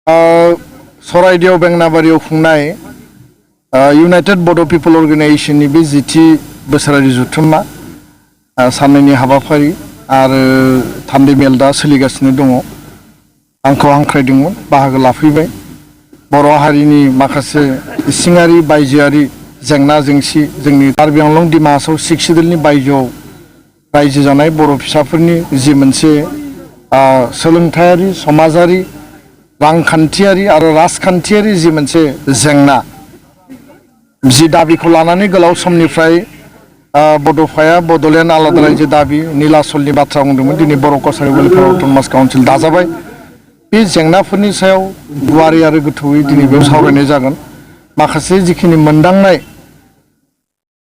सराइदेव बेंनाबारियाव खुंनाय इउनाइटेड बड' पिपल अर्गेनाइजेशननि बे जिथि बोसोरारि जथुम्मा साननैनि हाबाफारि आरो थान्दै मेल दा सोलिगासिनो दङ। आंखौ हांख्रायदोंमोन, बाहागो लाफैबाय। बर' हारिनि माखासे इसिङारि बायजोआरि जेंना जेंसि जोंनि कार्बि आंलं दिमा हासाव सिक्सिदोलनि बायजोआव रायजो जानाय बर' फिसाफोरनि जि मोनसे सोलोंथायारि समाजारि रांखान्थियारि आरो राजखान्थियारि जि मोनसे जेंना जि दाबिखौ लानानै गोलाव समनिफ्राय बड'फाया बड'लेण्ड आलादा रायजो दाबि नीलाचलनि बाथ्रा बुंदोंमोन। दिनै बर' कसारि वेलफेयार अट'नमास काउन्सिल दाजाबाय। बे जेंनाफोरनि सायाव गुवारै आरो गोथौयै दिनै बेयाव सावरायनाय जागोन। माखासे जिखिनि मोनदांनाय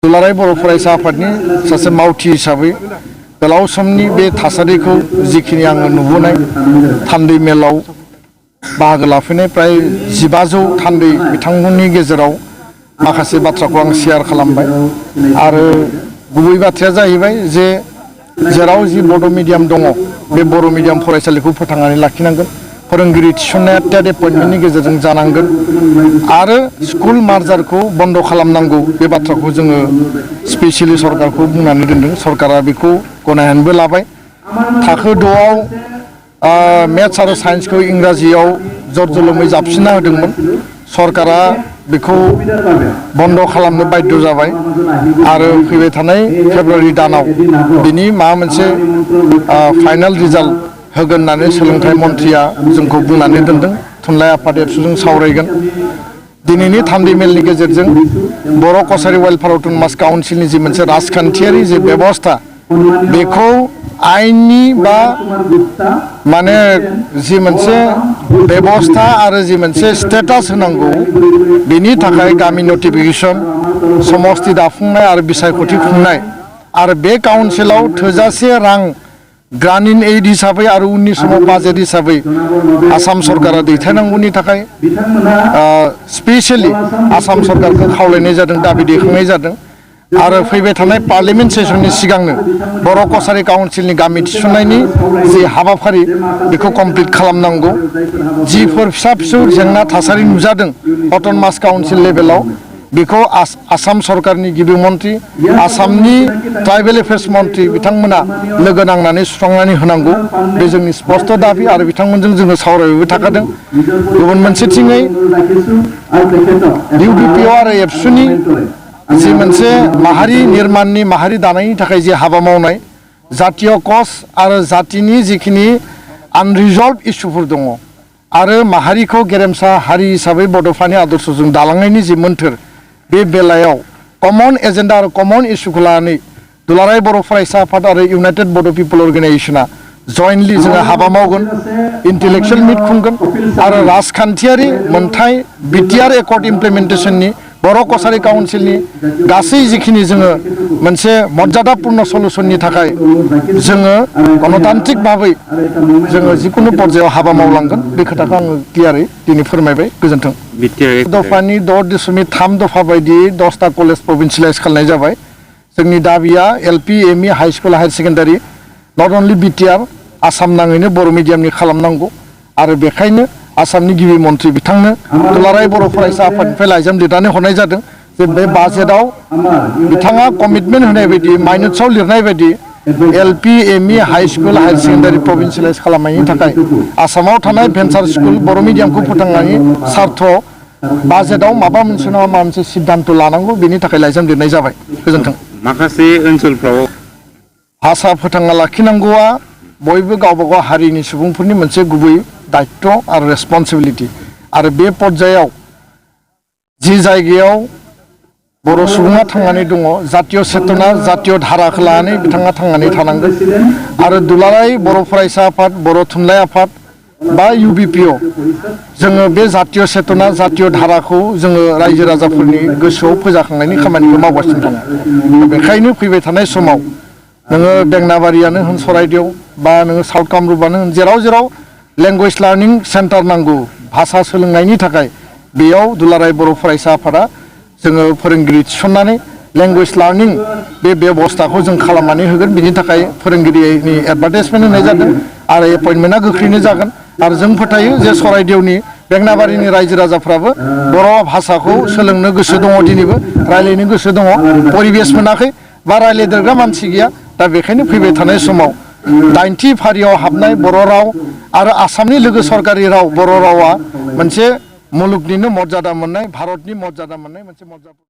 दुलाराय बर' फरायसा आफादनि सासे मावथि हिसाबै गोलाव समनि बे थासारिखौ जिखिनि आङो नुबोनाय थान्दै मेलाव बाहागो लाफैनाय प्राय 1500 थान्दै बिथांमोननि गेजेराव माखासे बाथ्राखौ आं शेयार खालामबाय। आरो गुबै बाथ्राया जाहैबाय जे जेराव जि बड' मिडियाम दङ बे बर' मिडियाम फरायसालिखौ फोथांनानै लाखिनांगोन। फोरोंगिरि थिसननाया टेट एपइन्टमेन्टनि गेजेरजों जानांगोन आरो स्कुल मार्जारखौ बन्द' खालामनांगौ। बे बाथ्राखौ जोङो स्पेसियेलि सरकारखौ बुंनानै दोनदों। सरकारा बेखौ गनायनानैबो लाबाय। थाखो 6आव मेथ्स आरो साइन्सखौ इंराजियाव जर जलमै जाबसिनना होदोंमोन। सरकारा बेखौ बन्द' खालामनो बाध्य जाबाय आरो फैबाय थानाय फेब्रुवारि दानाव बिनि माबा मोनसे फाइनाल रिजाल्ट होगोन होननानै सोलोंथाइ मन्थ्रिया जोंखौ बुंनानै दोनदों। थुनलाइ आफाद एबसुजों सावरायगोन। दिनैनि थान्दै मेलनि गेजेरजों बर' कसारि वेलफेयार अट'नमास काउन्सिलनि जि मोनसे राजखान्थियारि जि बेबस्था बेखौ आइननि बा माने जि मोनसे बेबस्था आरो जि मोनसे स्टेटास होनांगौ बेनि थाखाय गामि नटिफिकेसन समस्ति दाफुंनाय आरो बिसायख'थि खुंनाय आरो बे काउन्सिलाव थोजासे रां ग्रामीण एड हिसाबै आरो उननि समाव बाजेट हिसाबै आसाम सरकारा दैथायनांगौनि थाखाय स्पेसियेलि आसाम सरकारखौ खावलायनाय जादों, दाबि दैखांनाय जादों। आरो फैबाय थानाय पार्लियामेन्ट सेसननि सिगांनो बर' कसारि काउन्सिलनि गामि थिसननायनि जि हाबाफारि बेखौ कमप्लिट खालामनांगौ। जिफोर फिसा फिसौ जेंना थासारि नुजादों अट'नमास काउन्सिल लेभेलाव बेखौ आसाम सरकारनि गिबि मन्थ्रि आसामनि ट्राइबेल एफेयार्स मन्थ्रि बिथांमोना लोगो नांनानै सुस्रांनानै होनांगौ। बे जोंनि स्पष्ट दाबि आरो बिथांमोनजों जोङो सावरायबाय थाखादों। गुबुन मोनसेथिङै इउडिपिअ आरो एबसुनि जि मोनसे माहारि निर्माणनि माहारि दानायनि थाखाय जि हाबा मावनाय जातीय कज आरो जातिनि जिखिनि आनरिजल्भ इसुफोर दङ आरो माहारिखौ गेरेमसा हारि हिसाबै बड'फानि आदर्शजों दालांनायनि जि मोन्थोर बे बेलायाव कमन एजेन्डा आरो कमन इस्युखौ लानानै दुलाराय बर' फरायसा आफाद आरो इउनाइटेड बड' पिपल अर्गेनाइजेसना जयेन्टलि जोङो हाबा मावगोन, इन्टेलेक्सुयेल मिट खुंगोन आरो राजखान्थियारि मोनथाय बिटिआर एकर्ड इमप्लिमेन्टेसननि बर' कसारि काउन्सिलनि गासै जिखिनि जोङो मोनसे मर्यादापूर्ण सलुसननि थाखाय जोङो गणतान्त्रिक भाबै जोङो जिकुनु पर्यायाव हाबा मावलांगोन। बे खोथाखौ आङो क्लियारै दिनै फोरमायबाय। गोजोन्थों। दफानि 6.3 दफा बायदियै 10टा कलेज प्रभिन्सियेलाइज खालामनाय जाबाय। जोंनि दाबिया LP ME high school higher secondary not only BTR Assam नाङैनो बर' मिडियामनि खालामनांगौ आरो बेखायनो आसामनि गिबि मन्थ्रि बिथांनो दुलाराय बर' फरायसा आफादनिफ्राय लाइजाम लिरनानै हरनाय जादों जे बे बाजेटआव बिथाङा कमिटमेन्ट होनाय बायदि माइनट्सआव लिरनाय बायदि LP ME high school higher secondary provincialise खालामनायनि थाखाय आसामाव थानाय भेन्सार स्कुल बर' मिडियामखौ फोथांनायनि सार्थ बाजेटआव माबा मोनसे नङा माबा मोनसे सिद्धान्त लानांगौ बेनि थाखाय लाइजाम लिरनाय जाबाय। गोजोन्थों। माखासे ओनसोलफ्राव भाषा फोथांना लाखिनांगौआ बयबो गावबा गाव हारिनि सुबुंफोरनि मोनसे गुबै दायित्व आरो रेसपन्सिबिलिटि आरो बे पर्यायाव जि जायगायाव बर' सुबुङा थांनानै दङ जातीय चेतना जातीय धाराखौ लानानै बिथाङा थांनानै थानांगोन आरो दुलाराय बर' फरायसा आफाद बर' थुनलाइ आफाद बा इउबिपिअ जोङो बे जातीय चेतना जातीय धाराखौ जोङो रायजो राजाफोरनि गोसोआव फोजाखांनायनि खामानिखौ मावगासिनो दङ। बेखायनो फैबाय थानाय समाव नोङो बेंनाबारियानो होन सराइदेव बा नोङो साउथ कामरुपआनो होन जेराव जेराव लेंगुवेज लार्निं सेन्टार नांगौ भाषा सोलोंनायनि थाखाय बेयाव दुलाराय बर' फरायसा आफादा जोङो फोरोंगिरि थिसननानै लेंगुवेज लार्निं बे बेबस्थाखौ जों खालामनानै होगोन। बिनि थाखाय फोरोंगिरिनि एडभार्टाइजमेन्ट होनाय जादों आरो एपइन्टमेन्टआ गोख्रैनो जागोन आरो जों फोथायो जे सराइदेवनि बेंनाबारिनि रायजो राजाफ्राबो बर' भाषाखौ सोलोंनो गोसो दङ दिनैबो रायलायनो गोसो दङ परिबेस मोनाखै बा रायलायदेरग्रा मानसि गैया दा बेखायनो फैबाय थानाय समाव 90थि फारियाव हाबनाय बर' राव आरो आसामनि लोगो सरकारि राव बर' रावा मोनसे मुलुगनिनो मर्यादा मोननाय भारतनि मर्यादा मोननाय मोनसे मर्यादा